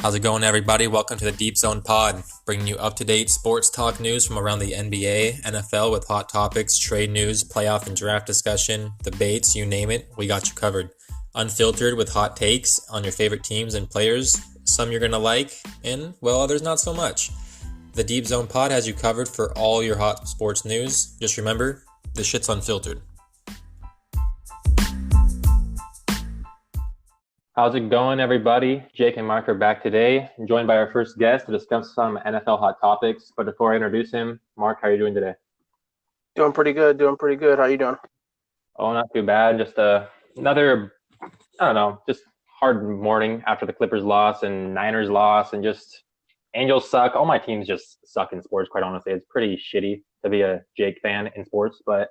How's it going, everybody? Welcome to the Deep Zone Pod, bringing you up-to-date sports talk news from around the NBA, NFL with hot topics, trade news, playoff and draft discussion, debates, you name it, we got you covered. Unfiltered with hot takes on your favorite teams and players, some you're going to like, and, well, others not so much. The Deep Zone Pod has you covered for all your hot sports news. Just remember, this shit's unfiltered. How's it going, everybody? Jake and Mark are back today, joined by our first guest to discuss some NFL hot topics. But before I introduce him, Mark, how are you doing today? Doing pretty good. How you doing? Oh, not too bad. Just another, just hard morning after the Clippers loss and Niners loss, and just Angels suck. All my teams just suck in sports, quite honestly. It's pretty shitty to be a Jake fan in sports, but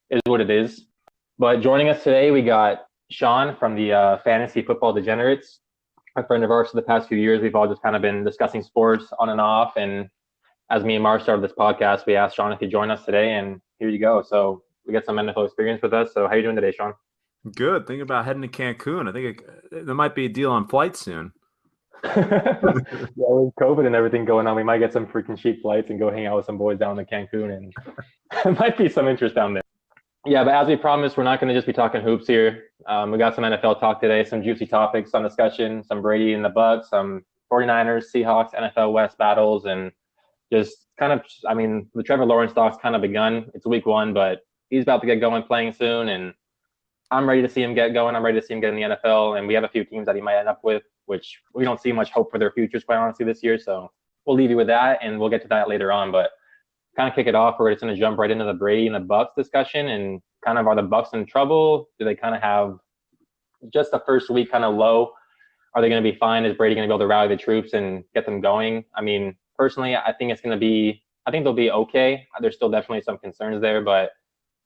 it is what it is. But joining us today, we got Sean from the Fantasy Football Degenerates, a friend of ours for the past few years. We've all just kind of been discussing sports on and off. And as me and Mark started this podcast, we asked Sean if he'd join us today, and here you go. So we got some NFL experience with us. So how you doing today, Sean? Good. Thinking about heading to Cancun. I think there might be a deal on flights soon. Yeah, with COVID and everything going on, we might get some freaking cheap flights and go hang out with some boys down in Cancun, and there might be some interest down there. Yeah, but as we promised, we're not going to just be talking hoops here. We got some NFL talk today, some juicy topics on discussion, some Brady and the Bucs, some 49ers, Seahawks, NFL West battles, and just kind of, the Trevor Lawrence talk's kind of begun. It's week one, but he's about to get going playing soon, and I'm ready to see him get going. I'm ready to see him get in the NFL, and we have a few teams that he might end up with, which we don't see much hope for their futures, quite honestly, this year. So we'll leave you with that, and we'll get to that later on. But kind of kick it off, we're just going to jump right into the Brady and the Bucs discussion, and kind of, are the Bucs in trouble? Do they kind of have just the first week kind of low? Are they going to be fine? Is Brady going to be able to rally the troops and get them going? I mean, personally, I think they'll be okay. There's still definitely some concerns there, but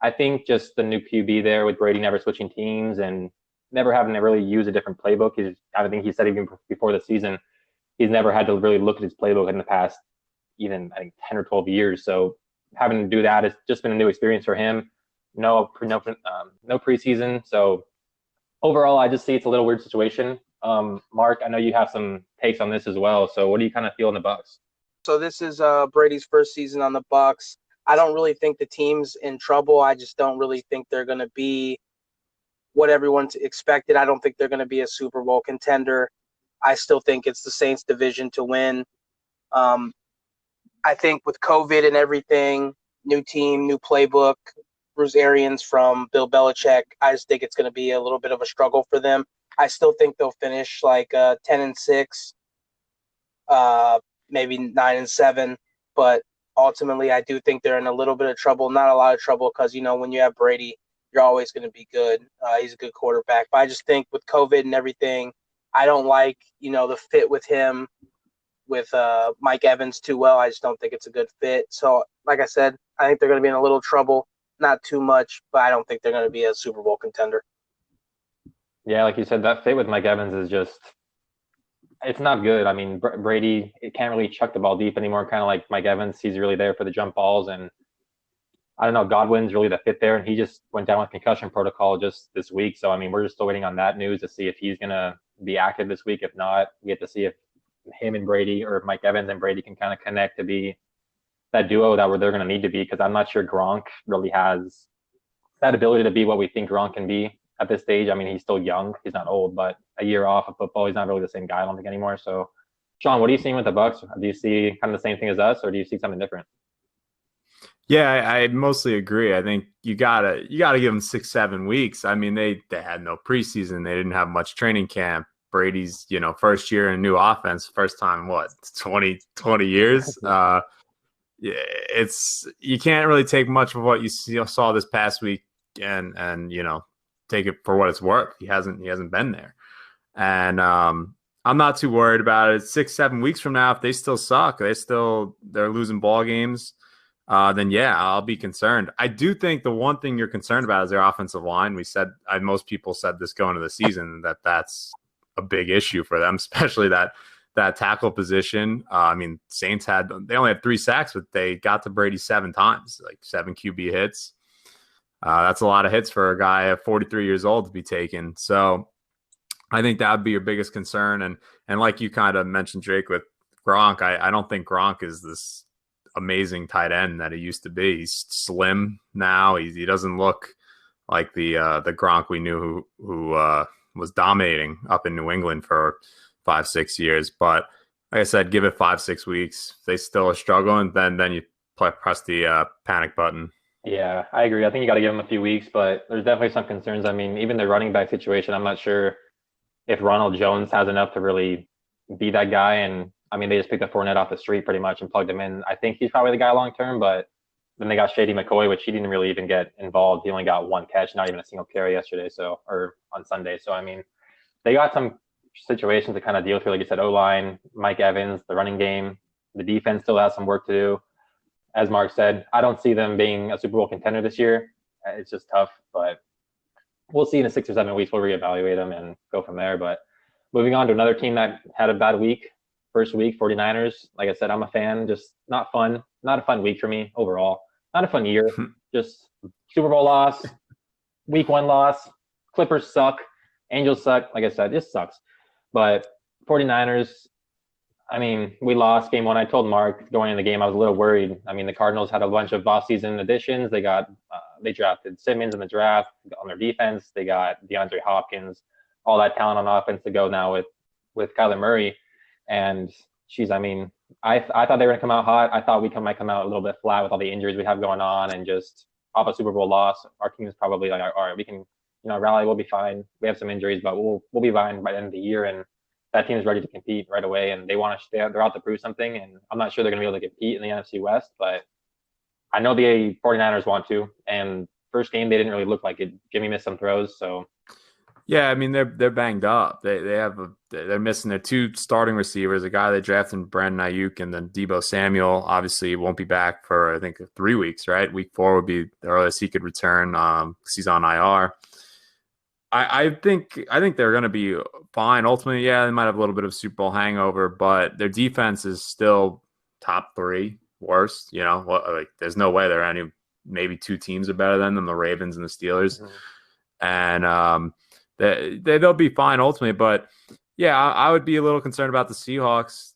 I think just the new QB there with Brady never switching teams and never having to really use a different playbook. I think he said even before the season, he's never had to really look at his playbook in the past, even I think 10 or 12 years. So having to do that has just been a new experience for him. No preseason. So overall, I just see it's a little weird situation. Mark, I know you have some takes on this as well. So what do you kind of feel in the Bucs? So this is Brady's first season on the Bucs. I don't really think the team's in trouble. I just don't really think they're going to be what everyone's expected. I don't think they're going to be a Super Bowl contender. I still think it's the Saints division to win. I think with COVID and everything, new team, new playbook, Bruce Arians from Bill Belichick, I just think it's going to be a little bit of a struggle for them. I still think they'll finish like 10-6, maybe 9-7, but ultimately I do think they're in a little bit of trouble. Not a lot of trouble because, when you have Brady, you're always going to be good. He's a good quarterback. But I just think with COVID and everything, I don't like, the fit with him, with Mike Evans too well. I just don't think it's a good fit. So, like I said, I think they're going to be in a little trouble. Not too much, but I don't think they're going to be a Super Bowl contender. Yeah, like you said, that fit with Mike Evans is just, it's not good. I mean, Brady, it can't really chuck the ball deep anymore, kind of like Mike Evans. He's really there for the jump balls. And I don't know, Godwin's really the fit there. And he just went down with concussion protocol just this week. So, I mean, we're just still waiting on that news to see if he's going to be active this week. If not, we get to see if him and Brady, or Mike Evans and Brady, can kind of connect to be that duo that they're going to need to be, because I'm not sure Gronk really has that ability to be what we think Gronk can be at this stage. I mean, he's still young. He's not old, but a year off of football, he's not really the same guy, I don't think, anymore. So, Sean, what are you seeing with the Bucs? Do you see kind of the same thing as us, or do you see something different? Yeah, I mostly agree. I think you gotta give them 6-7 weeks. I mean, they had no preseason. They didn't have much training camp. Brady's, first year in a new offense, first time, 20 years. You can't really take much of what you saw this past week and take it for what it's worth. He hasn't been there, and I'm not too worried about it. 6-7 weeks from now, if they still suck, they're losing ball games, then yeah, I'll be concerned. I do think the one thing you're concerned about is their offensive line. Most people said this going into the season, that's a big issue for them, especially that tackle position. Saints they only had 3 sacks, but they got to Brady 7 times, like 7 QB hits. That's a lot of hits for a guy at 43 years old to be taken. So I think that would be your biggest concern. And like you kind of mentioned, Drake, with Gronk, I don't think Gronk is this amazing tight end that he used to be. He's slim now. He doesn't look like the Gronk we knew who was dominating up in New England for 5-6 years. But like I said, give it 5-6 weeks. If they still are struggling, then you press the panic button. Yeah, I agree. I think you got to give him a few weeks, but there's definitely some concerns. I mean, even the running back situation, I'm not sure if Ronald Jones has enough to really be that guy. And I mean, they just picked up Fournette off the street pretty much and plugged him in. I think he's probably the guy long term, but then they got Shady McCoy, which he didn't really even get involved. He only got one catch, not even a single carry yesterday, or on Sunday. So I mean, they got some situations to kind of deal with. Like you said, O-line, Mike Evans, the running game, the defense still has some work to do. As Mark said, I don't see them being a Super Bowl contender this year. It's just tough, but we'll see in 6 or 7 weeks. We'll reevaluate them and go from there. But moving on to another team that had a bad week, first week, 49ers. Like I said, I'm a fan. Just not fun. Not a fun week for me overall. Not a fun year. Just Super Bowl loss, week 1 loss. Clippers suck. Angels suck. Like I said, just sucks. But 49ers, I mean, we lost game 1. I told Mark going in the game I was a little worried. I mean, the Cardinals had a bunch of off-season additions. They drafted Simmons in the draft on their defense. They got DeAndre Hopkins, all that talent on offense to go now with Kyler Murray. And I thought they were gonna come out hot. I thought we might come out a little bit flat with all the injuries we have going on and just off a Super Bowl loss. Our team is probably like, all right, we can rally. We'll be fine. We have some injuries, but we'll be fine by the end of the year. And that team is ready to compete right away, and they're out to prove something. And I'm not sure they're going to be able to compete in the NFC West, but I know the 49ers want to. And first game, they didn't really look like it. Jimmy missed some throws, so. Yeah, I mean they're banged up. They're missing their 2 starting receivers, a guy they drafted, Brandon Ayuk, and then Deebo Samuel. Obviously, won't be back for I think 3 weeks. Right, week 4 would be the earliest he could return because he's on IR. I think they're going to be fine. Ultimately, yeah, they might have a little bit of Super Bowl hangover, but their defense is still top 3 worst. There's no way maybe 2 teams are better than them, the Ravens and the Steelers, and they'll be fine ultimately. But yeah, I would be a little concerned about the Seahawks.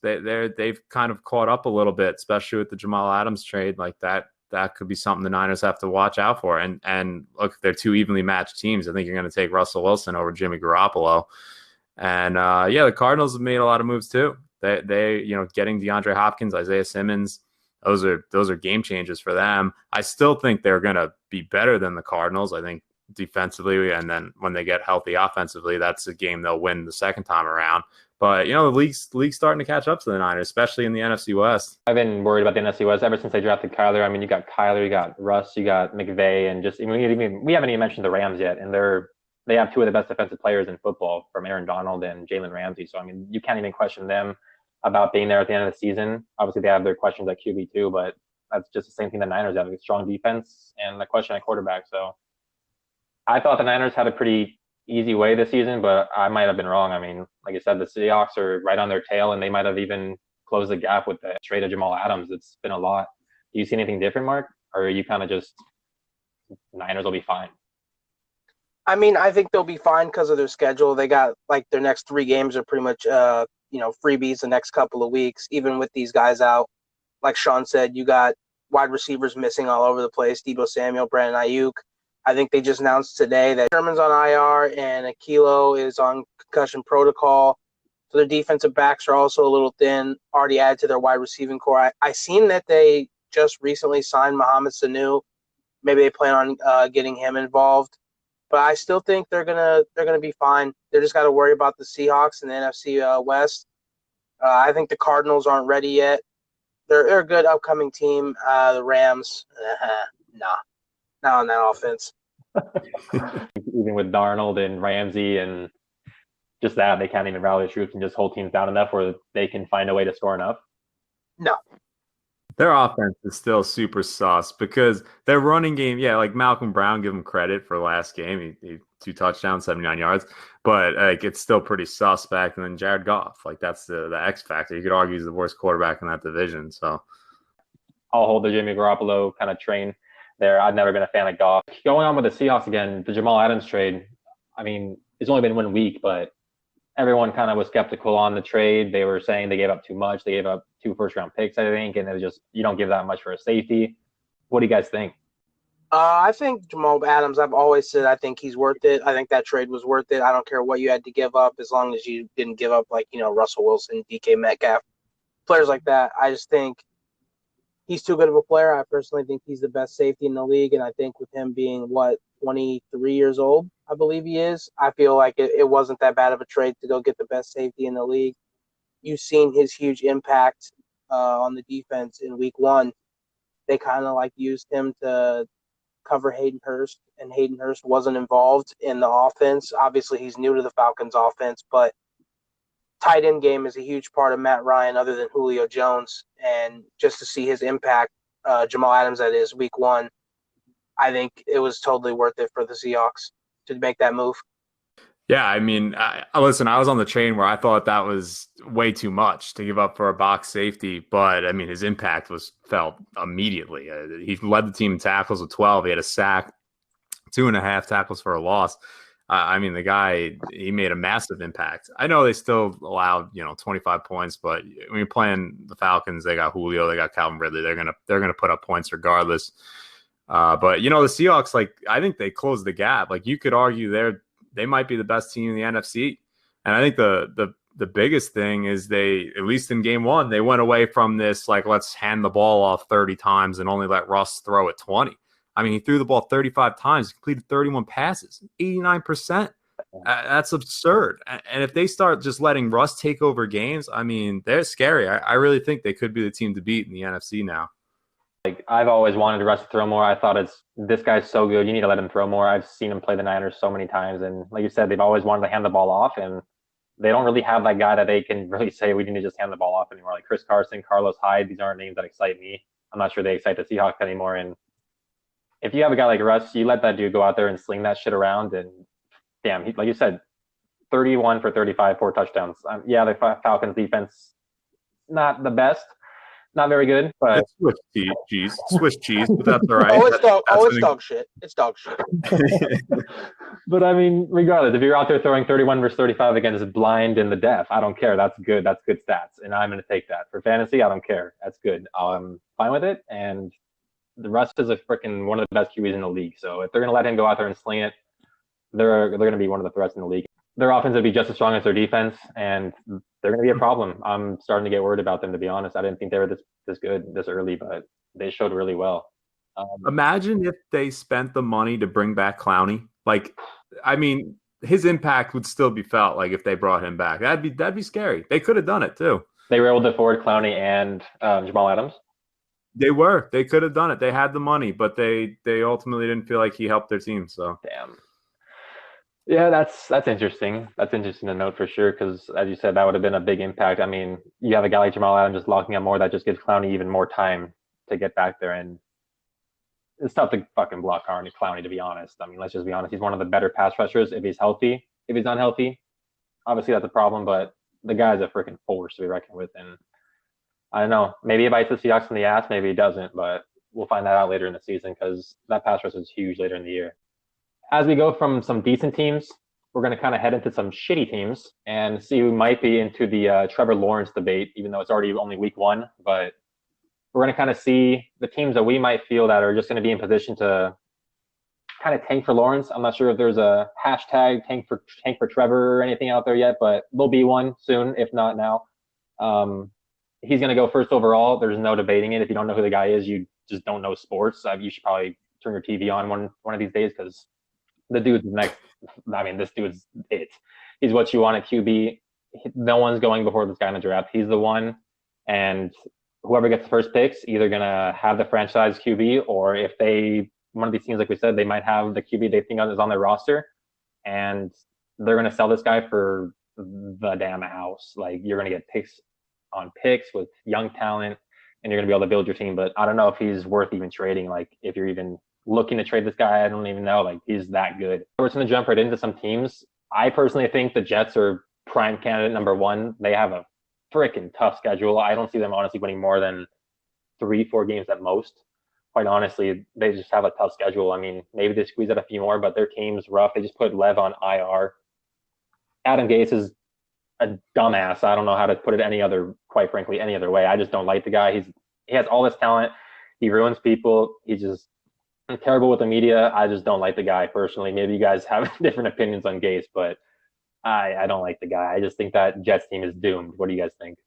They've kind of caught up a little bit, especially with the Jamal Adams trade like that. That could be something the Niners have to watch out for. And look, they're 2 evenly matched teams. I think you're going to take Russell Wilson over Jimmy Garoppolo. And the Cardinals have made a lot of moves too. They getting DeAndre Hopkins, Isaiah Simmons, those are game changers for them. I still think they're going to be better than the Cardinals. I think defensively, and then when they get healthy offensively, that's a game they'll win the second time around. But, the league's starting to catch up to the Niners, especially in the NFC West. I've been worried about the NFC West ever since they drafted Kyler. I mean, you got Kyler, you got Russ, you got McVay, and we haven't even mentioned the Rams yet. And they have 2 of the best defensive players in football, from Aaron Donald and Jalen Ramsey. So, I mean, you can't even question them about being there at the end of the season. Obviously, they have their questions at QB too, but that's just the same thing the Niners have, a strong defense and the question at quarterback. So I thought the Niners had a pretty easy way this season, but I might have been wrong. I mean, like I said, the Seahawks are right on their tail, and they might have even closed the gap with the trade of Jamal Adams. It's been a lot. Do you see anything different, Mark? Or are you kind of just Niners will be fine? I mean, I think they'll be fine because of their schedule. They got their next 3 games are pretty much freebies the next couple of weeks, even with these guys out. Like Sean said, you got wide receivers missing all over the place. Deebo Samuel, Brandon Ayuk. I think they just announced today that Sherman's on IR and Akilo is on concussion protocol. So their defensive backs are also a little thin, already added to their wide receiving core. I seen that they just recently signed Mohamed Sanu. Maybe they plan on getting him involved. But I still think they're gonna be fine. They just got to worry about the Seahawks and the NFC West. I think the Cardinals aren't ready yet. They're a good upcoming team. The Rams, nah. Not on that offense. Even with Darnold and Ramsey and just that, they can't even rally the troops and just hold teams down enough where they can find a way to score enough. No. Their offense is still super sus because their running game, yeah, like Malcolm Brown, give him credit for last game. He 2 touchdowns, 79 yards, but it's still pretty suspect. And then Jared Goff, that's the X factor. You could argue he's the worst quarterback in that division. So I'll hold the Jimmy Garoppolo kind of train there. I've never been a fan of Goff. Going on with the Seahawks again, the Jamal Adams trade, I mean, it's only been 1 week, but everyone kind of was skeptical on the trade. They were saying they gave up too much. They gave up 2 first-round picks, I think, and it was just, you don't give that much for a safety. What do you guys think? I think Jamal Adams, I've always said I think he's worth it. I think that trade was worth it. I don't care what you had to give up as long as you didn't give up, like, Russell Wilson, DK Metcalf, players like that. I just think he's too good of a player. I personally think he's the best safety in the league, and I think with him being, 23 years old, I believe he is, I feel like it wasn't that bad of a trade to go get the best safety in the league. You've seen his huge impact on the defense in week 1. They kind of used him to cover Hayden Hurst, and Hayden Hurst wasn't involved in the offense. Obviously, he's new to the Falcons offense, but tight end game is a huge part of Matt Ryan other than Julio Jones. And just to see his impact, Jamal Adams, that is, week 1, I think it was totally worth it for the Seahawks to make that move. Yeah, I mean, listen, I was on the train where I thought that was way too much to give up for a box safety, but I mean, his impact was felt immediately. He led the team in tackles with 12. He had a sack, 2.5 tackles for a loss. I mean, the guy, he made a massive impact. I know they still allowed, 25 points, but when you're playing the Falcons, they got Julio, they got Calvin Ridley. They're gonna put up points regardless. But the Seahawks, I think they closed the gap. You could argue they might be the best team in the NFC. And I think the biggest thing is they, at least in game 1, they went away from this, let's hand the ball off 30 times and only let Russ throw it 20. I mean, he threw the ball 35 times, completed 31 passes, 89%. That's absurd. And if they start just letting Russ take over games, I mean, they're scary. I really think they could be the team to beat in the NFC now. I've always wanted Russ to throw more. I thought this guy's so good. You need to let him throw more. I've seen him play the Niners so many times. And like you said, they've always wanted to hand the ball off. And they don't really have that guy that they can really say, we need to just hand the ball off anymore. Like Chris Carson, Carlos Hyde, these aren't names that excite me. I'm not sure they excite the Seahawks anymore. And if you have a guy like Russ, you let that dude go out there and sling that shit around. And damn, like you said, 31 for 35, 4 touchdowns. Yeah, the Falcons defense, not the best. Not very good, but it's Swiss cheese, but that's all right. It's dog shit. It's dog shit. But I mean, regardless, if you're out there throwing 31 versus 35 against blind and the deaf, I don't care. That's good. That's good stats, and I'm going to take that for fantasy. I don't care. That's good. I'm fine with it. And the Russ is one of the best QBs in the league. So if they're going to let him go out there and sling it, they're going to be one of the threats in the league. Their offense will be just as strong as their defense, and they're going to be a problem. I'm starting to get worried about them, to be honest. I didn't think they were this good this early, but they showed really well. Imagine if they spent the money to bring back Clowney. I mean, his impact would still be felt. If they brought him back, that'd be scary. They could have done it too. They were able to afford Clowney and Jamal Adams. They could have done it. They had the money, but they ultimately didn't feel like he helped their team. So damn. Yeah, that's interesting. That's interesting to note for sure, because as you said, that would have been a big impact. I mean, you have a guy like Jamal Adams just locking up more, that just gives Clowney even more time to get back there. And it's tough to fucking block Clowney, to be honest. I mean, let's just be honest. He's one of the better pass rushers if he's healthy. If he's unhealthy, obviously that's a problem, but the guy's a freaking force to be reckoned with. And I don't know, maybe it bites the Seahawks in the ass, maybe it doesn't, but we'll find that out later in the season, because that pass rush is huge later in the year. As we go from some decent teams, we're going to kind of head into some shitty teams and see who might be into the Trevor Lawrence debate, even though it's already only week 1. But we're going to kind of see the teams that we might feel that are just going to be in position to kind of tank for Lawrence. I'm not sure if there's a hashtag tank for Trevor or anything out there yet, but there'll be one soon, if not now. He's going to go first overall. There's no debating it. If you don't know who the guy is, you just don't know sports. You should probably turn your TV on one of these days, because the dude's next. I mean, this dude's it. He's what you want at QB. No one's going before this guy in the draft. He's the one. And whoever gets the first picks, either going to have the franchise QB, or if one of these teams, like we said, they might have the QB they think is on their roster, and they're going to sell this guy for the damn house. You're going to get picks on picks with young talent, and you're going to be able to build your team. But I don't know if he's worth even trading. If you're even looking to trade this guy, I don't even know. He's that good. We're just going to jump right into some teams. I personally think the Jets are prime candidate number 1. They have a freaking tough schedule. I don't see them honestly winning more than 3-4 games at most. Quite honestly, they just have a tough schedule. I mean, maybe they squeeze out a few more, but their team's rough. They just put Lev on IR. Adam Gase is a dumbass. I don't know how to put it quite frankly, any other way. I just don't like the guy. He has all this talent. He ruins people. He's just terrible with the media. I just don't like the guy personally. Maybe you guys have different opinions on Gase, but I don't like the guy. I just think that Jets team is doomed. What do you guys think?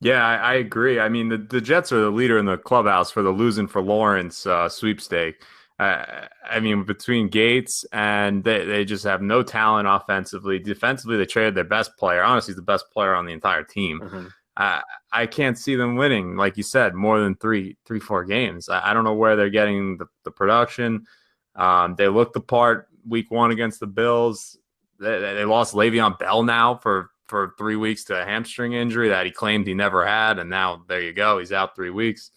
Yeah, I agree. I mean, the Jets are the leader in the clubhouse for the losing for Lawrence sweepstake. I mean, between Gates and they just have no talent offensively. Defensively, they traded their best player. Honestly, he's the best player on the entire team. Mm-hmm. I can't see them winning, like you said, more than 4 games. I don't know where they're getting the production. They looked the part week 1 against the Bills. They lost Le'Veon Bell now for 3 weeks to a hamstring injury that he claimed he never had, and now there you go, he's out 3 weeks.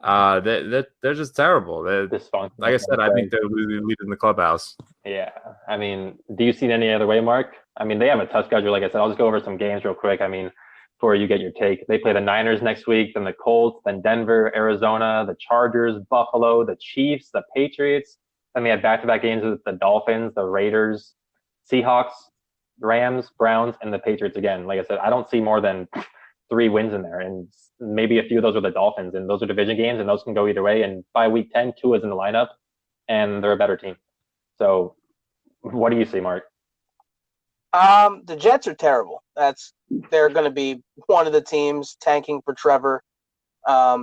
They're just terrible. Like I said, I think they're leading the clubhouse. Yeah, I mean, do you see it any other way, Mark? I mean, they have a tough schedule. Like I said, I'll just go over some games real quick. I mean, before you get your take, they play the Niners next week, then the Colts, then Denver, Arizona, the Chargers, Buffalo, the Chiefs, the Patriots. Then they have back-to-back games with the Dolphins, the Raiders, Seahawks, Rams, Browns, and the Patriots again. Like I said, I don't see more than 3 wins in there, and maybe a few of those are the Dolphins, and those are division games, and those can go either way. And by week 10, Tua's in the lineup, and they're a better team. So, what do you see, Mark? The Jets are terrible. They're going to be one of the teams tanking for Trevor. I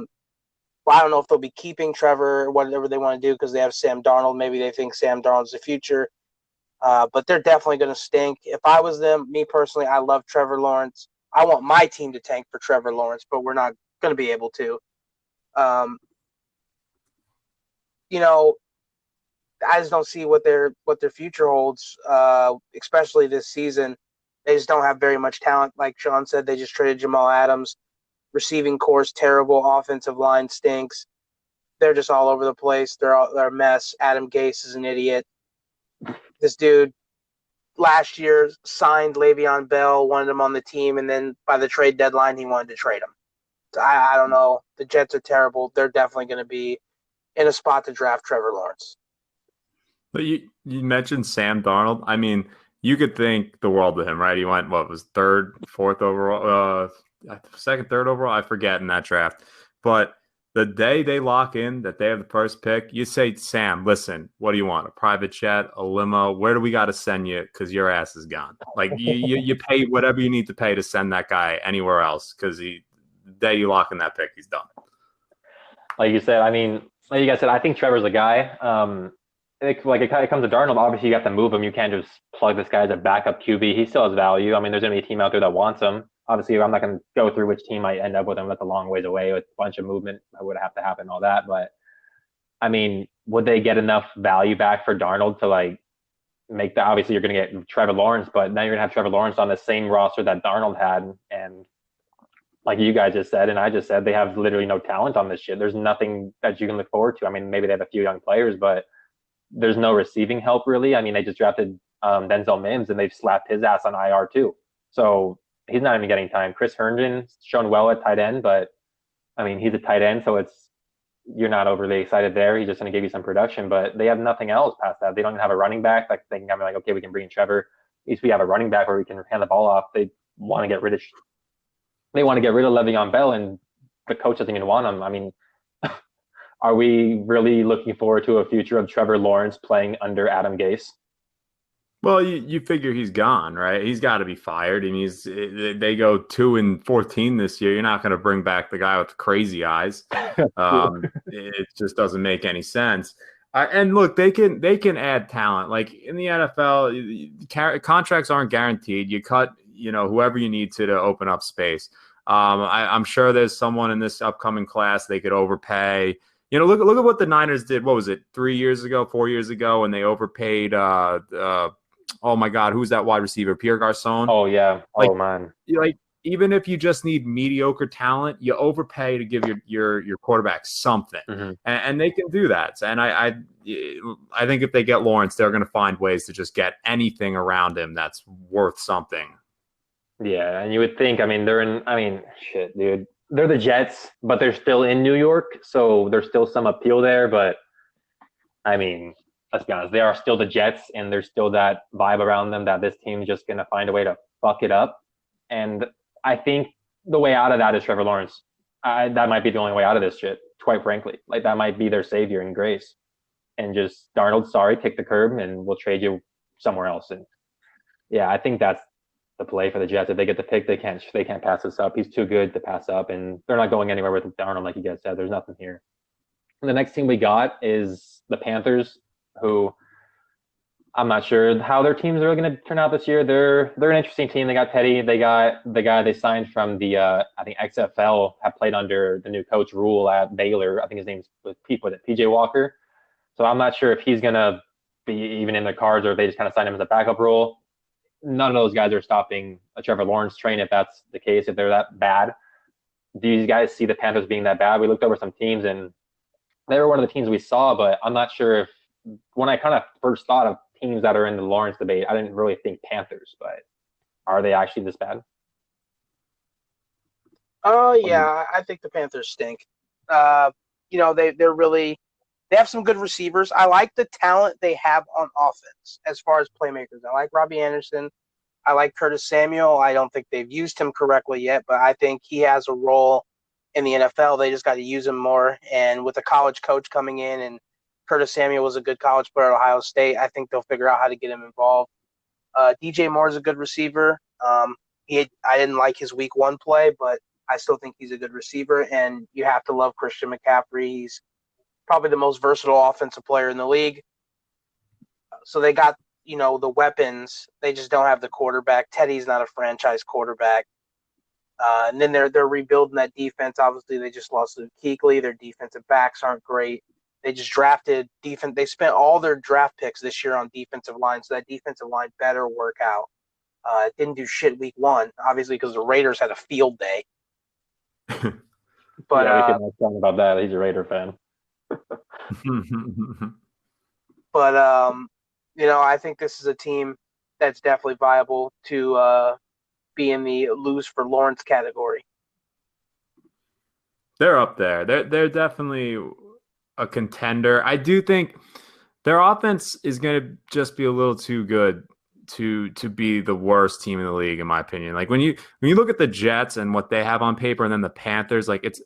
don't know if they'll be keeping Trevor or whatever they want to do because they have Sam Darnold. Maybe they think Sam Darnold's the future. But they're definitely going to stink. If I was them, me personally, I love Trevor Lawrence. I want my team to tank for Trevor Lawrence, but we're not going to be able to. I just don't see what their future holds, especially this season. They just don't have very much talent. Like Sean said, they just traded Jamal Adams. Receiving core's terrible. Offensive line stinks. They're just all over the place. They're a mess. Adam Gase is an idiot. This dude last year signed Le'Veon Bell, wanted him on the team, and then by the trade deadline, he wanted to trade him. So I don't know. The Jets are terrible. They're definitely going to be in a spot to draft Trevor Lawrence. But you mentioned Sam Darnold. I mean, you could think the world of him, right? He went, third, fourth overall, second, third overall? I forget in that draft. But the day they lock in that they have the first pick, you say, Sam, listen, what do you want? A private jet, a limo? Where do we got to send you? Because your ass is gone. Like, you pay whatever you need to pay to send that guy anywhere else because the day you lock in that pick, he's done. Like you said, I mean, like you guys said, I think Trevor's a guy. It comes to Darnold, obviously you have to move him. You can't just plug this guy as a backup QB. He still has value. I mean, there's going to be a team out there that wants him. Obviously, I'm not going to go through which team might end up with him. That's a long ways away with a bunch of movement that would have to happen and all that. But, I mean, would they get enough value back for Darnold to, make that? Obviously, you're going to get Trevor Lawrence, but now you're going to have Trevor Lawrence on the same roster that Darnold had. And like you guys just said, and I just said, they have literally no talent on this shit. There's nothing that you can look forward to. I mean, maybe they have a few young players, but there's no receiving help really. I mean, they just drafted Denzel Mims and they've slapped his ass on IR too. So he's not even getting time. Chris Herndon's shown well at tight end, but I mean, he's a tight end, so you're not overly excited there. He's just going to give you some production, but they have nothing else past that. They don't even have a running back. Like they can have okay, we can bring in Trevor. At least we have a running back where we can hand the ball off. They want to get rid of Le'Veon Bell, and the coach doesn't even want him. I mean, are we really looking forward to a future of Trevor Lawrence playing under Adam Gase? Well, you figure he's gone, right? He's got to be fired. I mean, they go 2-14 this year. You're not going to bring back the guy with the crazy eyes. It just doesn't make any sense. And look, they can add talent. Like in the NFL, contracts aren't guaranteed. You cut, whoever you need to open up space. I'm sure there's someone in this upcoming class they could overpay. Look at what the Niners did. What was it, 4 years ago, and they overpaid. Oh my God, who's that wide receiver? Pierre Garcon. Oh yeah. Oh man. Even if you just need mediocre talent, you overpay to give your quarterback something, and they can do that. And I think if they get Lawrence, they're going to find ways to just get anything around him that's worth something. Yeah, and you would think. I mean, shit, dude. They're the Jets, but they're still in New York, so there's still some appeal there. But I mean, let's be honest, they are still the Jets, and there's still that vibe around them that this team's just going to find a way to fuck it up. And I think the way out of that is Trevor Lawrence. That might be the only way out of this shit, quite frankly. Like, that might be their savior and grace. And just, Darnold, sorry, kick the curb, and we'll trade you somewhere else. And yeah, I think that's the play for the Jets. If they get the pick, they can't pass this up. He's too good to pass up, and they're not going anywhere with Darnold, like you guys said. There's nothing here. And the next team we got is the Panthers, who I'm not sure how their teams are going to turn out this year. They're an interesting team. They got Teddy. They got the guy they signed from the I think XFL, have played under the new coach Rule at Baylor. I think his name's PJ Walker. So I'm not sure if he's going to be even in the cards, or if they just kind of signed him as a backup role. None of those guys are stopping a Trevor Lawrence train if that's the case, if they're that bad. Do you guys see the Panthers being that bad? We looked over some teams, and they were one of the teams we saw, but I'm not sure if, when I kind of first thought of teams that are in the Lawrence debate, I didn't really think Panthers, but are they actually this bad? Oh, yeah, I think the Panthers stink. They have some good receivers. I like the talent they have on offense as far as playmakers. I like Robbie Anderson. I like Curtis Samuel. I don't think they've used him correctly yet, but I think he has a role in the NFL. They just got to use him more. And with a college coach coming in, and Curtis Samuel was a good college player at Ohio State, I think they'll figure out how to get him involved. DJ Moore is a good receiver. I didn't like his week 1 play, but I still think he's a good receiver. And you have to love Christian McCaffrey. He's probably the most versatile offensive player in the league. So they got, the weapons. They just don't have the quarterback. Teddy's not a franchise quarterback. And then they're rebuilding that defense. Obviously, they just lost Luke Kuechly. Their defensive backs aren't great. They just drafted defense. They spent all their draft picks this year on defensive line, so that defensive line better work out. It didn't do shit week 1, obviously, because the Raiders had a field day. But yeah, we can talk about that. He's a Raider fan. But I think this is a team that's definitely viable to be in the lose for Lawrence category. They're up there. They're definitely a contender. I do think their offense is going to just be a little too good to be the worst team in the league, in my opinion. Like, when you look at the Jets and what they have on paper, and then the Panthers, like, it's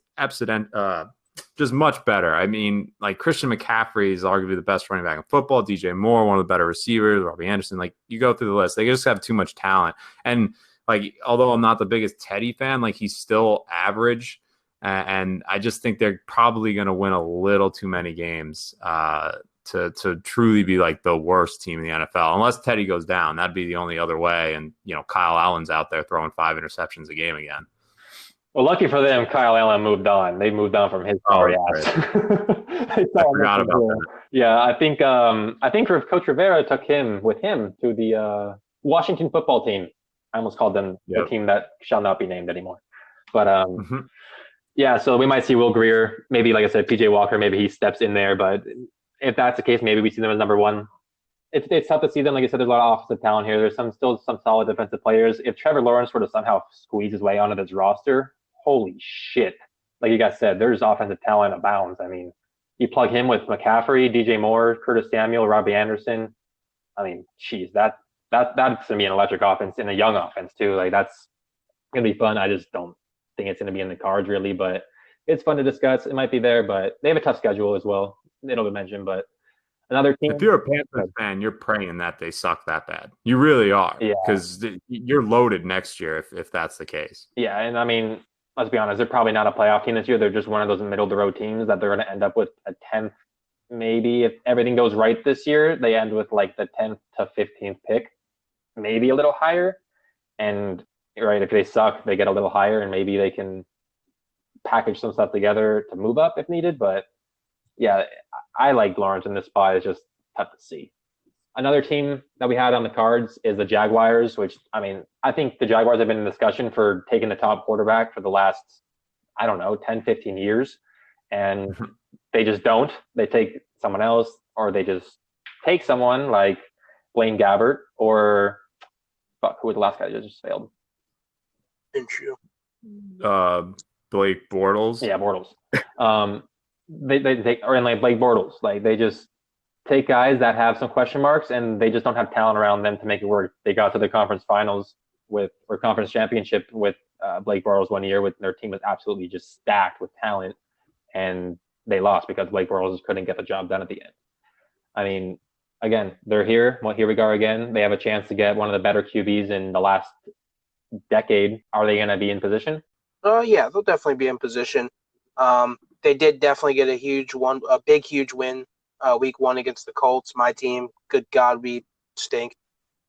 just much better. I mean, like, Christian McCaffrey is arguably the best running back in football. DJ Moore, one of the better receivers. Robbie Anderson. Like, you go through the list, they just have too much talent. And, like, although I'm not the biggest Teddy fan, like, he's still average. And I just think they're probably going to win a little too many games to truly be like the worst team in the NFL. Unless Teddy goes down, that'd be the only other way. And, Kyle Allen's out there throwing 5 interceptions a game again. Well, lucky for them, Kyle Allen moved on. They moved on from his sorry ass. I forgot about that. Yeah, I think Coach Rivera took him with him to the Washington football team. I almost called them the team that shall not be named anymore. But yeah, so we might see Will Grier, maybe, like I said, PJ Walker, maybe he steps in there. But if that's the case, maybe we see them as number 1. It's tough to see them. Like I said, there's a lot of offensive talent here. There's still some solid defensive players. If Trevor Lawrence were to somehow squeeze his way onto this roster, holy shit. Like you guys said, there's offensive talent abounds. I mean, you plug him with McCaffrey, DJ Moore, Curtis Samuel, Robbie Anderson. I mean, geez, that's going to be an electric offense, and a young offense too. Like, that's going to be fun. I just don't think it's going to be in the cards really, but it's fun to discuss. It might be there, but they have a tough schedule as well. It'll be mentioned, but another team. If you're a Panthers fan, you're praying that they suck that bad. You really are, because you're loaded next year if that's the case. Yeah, and I mean, let's be honest, they're probably not a playoff team this year. They're just one of those middle-of-the-road teams that they're going to end up with a 10th, maybe. If everything goes right this year, they end with like the 10th to 15th pick, maybe a little higher. And right, if they suck, they get a little higher, and maybe they can package some stuff together to move up if needed. But yeah, I like Lawrence in this spot. It's just tough to see. Another team that we had on the cards is the Jaguars, which, I mean, I think the Jaguars have been in discussion for taking the top quarterback for the last, 10, 15 years. And they just don't. They take someone else, or they just take someone like Blaine Gabbert, or who was the last guy that just failed? Blake Bortles. Yeah, Bortles. They take, or like Blake Bortles. Like, they just take guys that have some question marks, and they just don't have talent around them to make it work. They got to the conference finals or conference championship with Blake Bortles one year. With their team was absolutely just stacked with talent, and they lost because Blake Bortles just couldn't get the job done at the end. I mean, again, they're here. Well, here we go again. They have a chance to get one of the better QBs in the last decade. Are they going to be in position? Yeah, they'll definitely be in position. They did definitely get a big, huge win week 1 against the Colts, my team. Good God, we stink.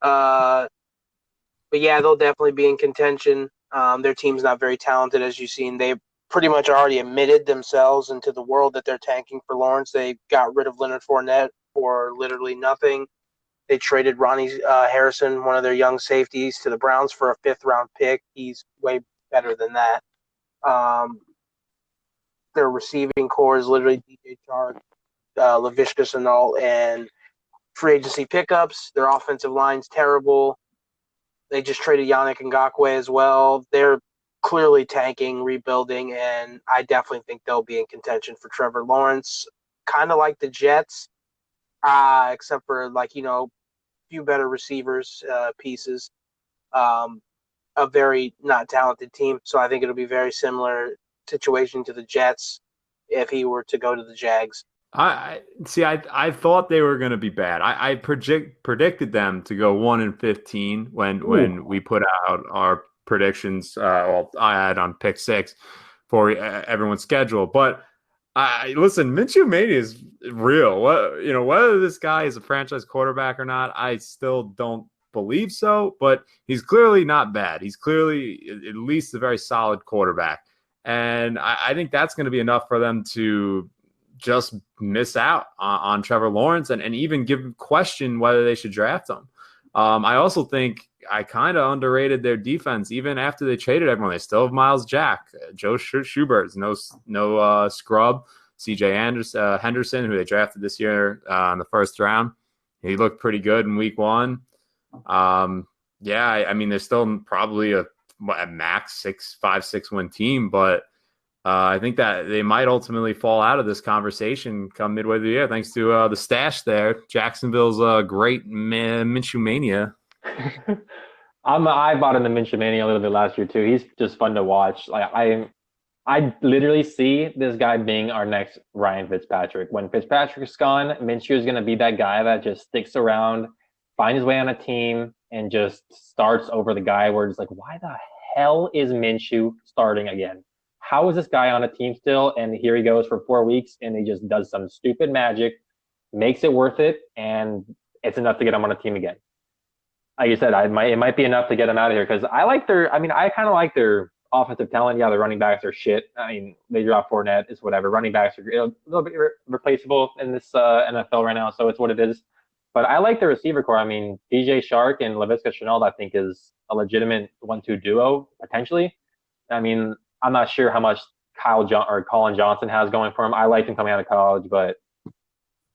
But yeah, they'll definitely be in contention. Their team's not very talented, as you've seen. They pretty much already admitted themselves into the world that they're tanking for Lawrence. They got rid of Leonard Fournette for literally nothing. They traded Ronnie Harrison, one of their young safeties, to the Browns for a 5th-round pick. He's way better than that. Their receiving core is literally DJ Chark, Laviska Shenault, and free agency pickups. Their offensive line's terrible. They just traded Yannick Ngakoue as well. They're clearly tanking, rebuilding, and I definitely think they'll be in contention for Trevor Lawrence. Kind of like the Jets, except for a few better receivers, pieces. A very not talented team, so I think it'll be very similar situation to the Jets if he were to go to the Jags. I thought they were going to be bad. I predicted them to go 1-15 when we put out our predictions. I had on pick 6 for everyone's schedule. But listen, Minshew Mania is real. Whether this guy is a franchise quarterback or not, I still don't believe so. But he's clearly not bad. He's clearly at least a very solid quarterback, and I think that's going to be enough for them to just miss out on Trevor Lawrence and even question whether they should draft him. I also think I kind of underrated their defense. Even after they traded everyone, they still have Miles Jack, Joe Schubert's no scrub, CJ Henderson, who they drafted this year in the 1st round. He looked pretty good in week 1. I mean, they're still probably a max 5-6 win team, but I think that they might ultimately fall out of this conversation come midway through the year, thanks to the stash there. Jacksonville's great Minshew Mania. I bought in the Minshew Mania a little bit last year too. He's just fun to watch. I literally see this guy being our next Ryan Fitzpatrick. When Fitzpatrick's gone, Minshew is going to be that guy that just sticks around, finds his way on a team, and just starts over the guy where it's like, why the hell is Minshew starting again? How is this guy on a team still? And here he goes for 4 weeks, and he just does some stupid magic, makes it worth it, and it's enough to get him on a team again. Like you said, it might be enough to get him out of here because I kind of like their offensive talent. Yeah, the running backs are shit. I mean, they drop Fournette, it's whatever. Running backs are a little bit replaceable in this NFL right now, so it's what it is. But I like the receiver core. I mean, DJ Chark and Laviska Shenault, I think, is a legitimate 1-2 duo potentially. I mean, I'm not sure how much Colin Johnson has going for him. I liked him coming out of college, but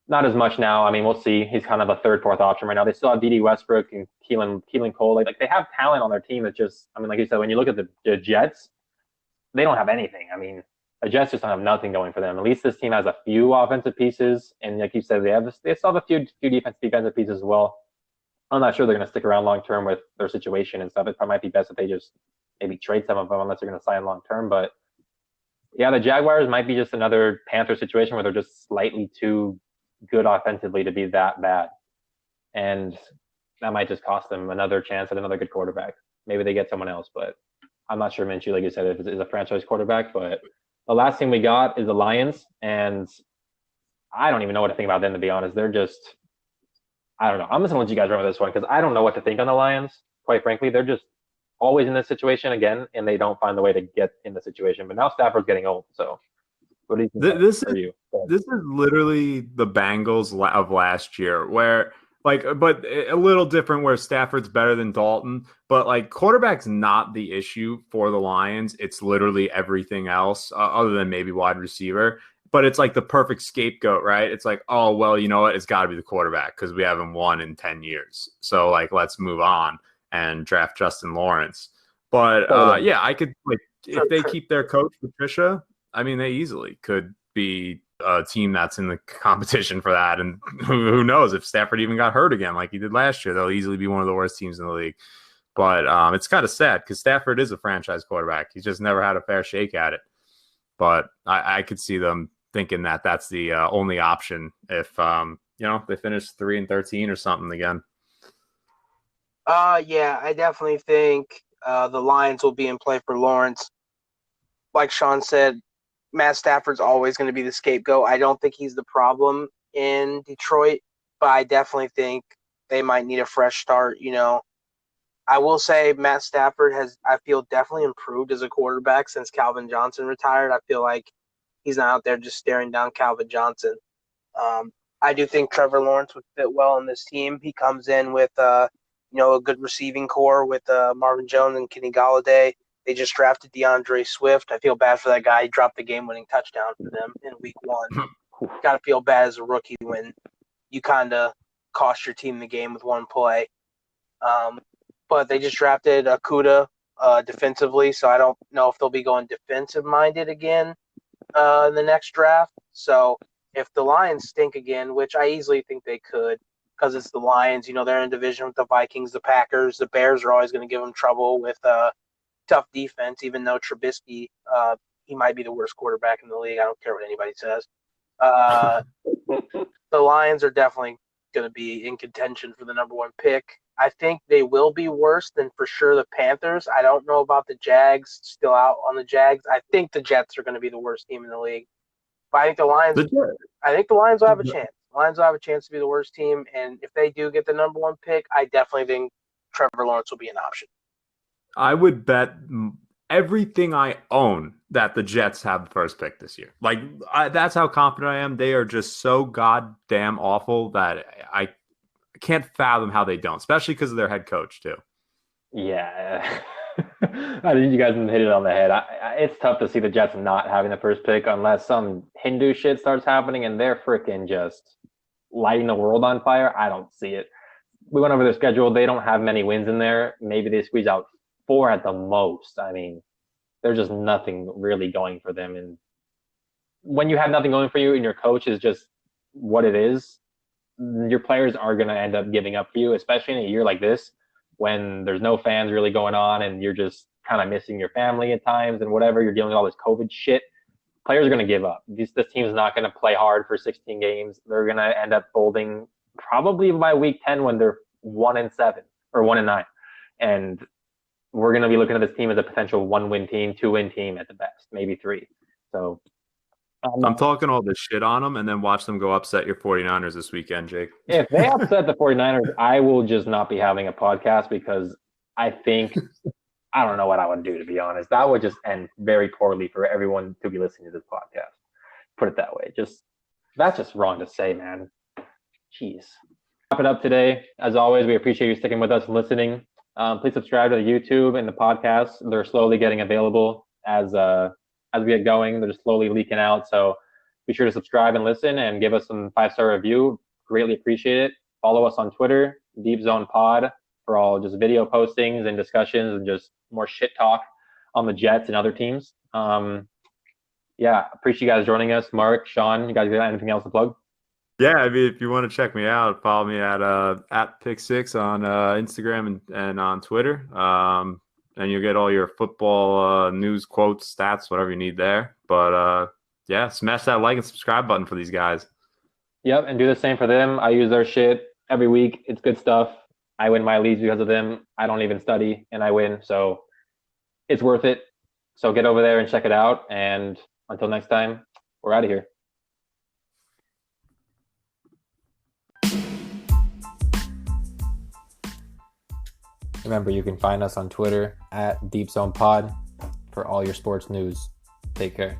not as much now. I mean, we'll see. He's kind of a 3rd, 4th option right now. They still have D.D. Westbrook and Keelan Cole. Like they have talent on their team. It's just, I mean, like you said, when you look at the Jets, they don't have anything. I mean, the Jets just don't have nothing going for them. At least this team has a few offensive pieces, and like you said, they still have a few defensive pieces as well. I'm not sure they're going to stick around long term with their situation and stuff. It might be best if they just maybe trade some of them unless they're going to sign long term. But yeah, the Jaguars might be just another Panther situation where they're just slightly too good offensively to be that bad, and that might just cost them another chance at another good quarterback. Maybe they get someone else, but I'm not sure Minshew, like you said, is a franchise quarterback. But the last thing we got is the Lions, and I don't even know what to think about them, to be honest. They're just, I don't know. I'm just gonna let you guys run with this one because I don't know what to think on the Lions. Quite frankly, they're just always in this situation again, and they don't find the way to get in the situation. But now Stafford's getting old, so what do you think? This is literally the Bengals of last year, where but a little different, where Stafford's better than Dalton, but like quarterback's not the issue for the Lions. It's literally everything else, other than maybe wide receiver. But it's like the perfect scapegoat, right? It's like, oh well, you know what? It's got to be the quarterback because we haven't won in 10 years. So like, let's move on and draft Justin Lawrence. But I could, like, if they keep their coach Patricia, I mean, they easily could be a team that's in the competition for that. And who knows if Stafford even got hurt again like he did last year, they'll easily be one of the worst teams in the league. But it's kind of sad because Stafford is a franchise quarterback. He's just never had a fair shake at it. But I could see them thinking that that's the only option if they finish 3-13 or something again. Yeah, I definitely think the Lions will be in play for Lawrence. Like Sean said, Matt Stafford's always going to be the scapegoat. I don't think he's the problem in Detroit, but I definitely think they might need a fresh start. I will say Matt Stafford I feel, definitely improved as a quarterback since Calvin Johnson retired. I feel like he's not out there just staring down Calvin Johnson. I do think Trevor Lawrence would fit well on this team. He comes in with a good receiving core with Marvin Jones and Kenny Golladay. They just drafted DeAndre Swift. I feel bad for that guy. He dropped the game-winning touchdown for them in week 1. Got to feel bad as a rookie when you kind of cost your team the game with one play. But they just drafted Okudah defensively, so I don't know if they'll be going defensive-minded again in the next draft. So if the Lions stink again, which I easily think they could because it's the Lions, they're in a division with the Vikings, the Packers. The Bears are always going to give them trouble with tough defense, even though Trubisky, he might be the worst quarterback in the league. I don't care what anybody says. The Lions are definitely going to be in contention for the number 1 pick. I think they will be worse than for sure the Panthers. I don't know about the Jags, still out on the Jags. I think the Jets are going to be the worst team in the league. But I think the Lions will have a chance. The Lions will have a chance to be the worst team, and if they do get the number 1 pick, I definitely think Trevor Lawrence will be an option. I would bet everything I own that the Jets have the first pick this year. Like, that's how confident I am. They are just so goddamn awful that I can't fathom how they don't, especially because of their head coach, too. Yeah. I think you guys hit it on the head. It's tough to see the Jets not having the first pick unless some Hindu shit starts happening and they're freaking just lighting the world on fire. I don't see it. We went over their schedule. They don't have many wins in there. Maybe they squeeze out 4 at the most. I mean, there's just nothing really going for them. And when you have nothing going for you and your coach is just what it is, your players are going to end up giving up for you, especially in a year like this when there's no fans really going on and you're just kind of missing your family at times and whatever. You're dealing with all this COVID shit. Players are going to give up. This team's not going to play hard for 16 games. They're going to end up folding probably by week 10 when they're 1-7 or 1-9. And we're going to be looking at this team as a potential 1-win team, 2-win team at the best, maybe 3. So I'm talking all this shit on them and then watch them go upset your 49ers this weekend, Jake. If they upset the 49ers, I will just not be having a podcast because I think I don't know what I would do, to be honest. That would just end very poorly for everyone to be listening to this podcast. Put it that way. That's just wrong to say, man. Jeez. Wrap it up today. As always, we appreciate you sticking with us and listening. Please subscribe to the YouTube and the podcast. They're slowly getting available as we get going. They're just slowly leaking out. So be sure to subscribe and listen and give us some 5-star review. Greatly appreciate it. Follow us on Twitter, Deep Zone Pod, for all just video postings and discussions and just more shit talk on the Jets and other teams. Appreciate you guys joining us. Mark, Sean, you guys got anything else to plug? Yeah, I mean, if you want to check me out, follow me at Pick6 on Instagram and on Twitter. And you'll get all your football news, quotes, stats, whatever you need there. But smash that like and subscribe button for these guys. Yep, and do the same for them. I use their shit every week. It's good stuff. I win my leagues because of them. I don't even study, and I win. So it's worth it. So get over there and check it out. And until next time, we're out of here. Remember, you can find us on Twitter at Deep Zone Pod for all your sports news. Take care.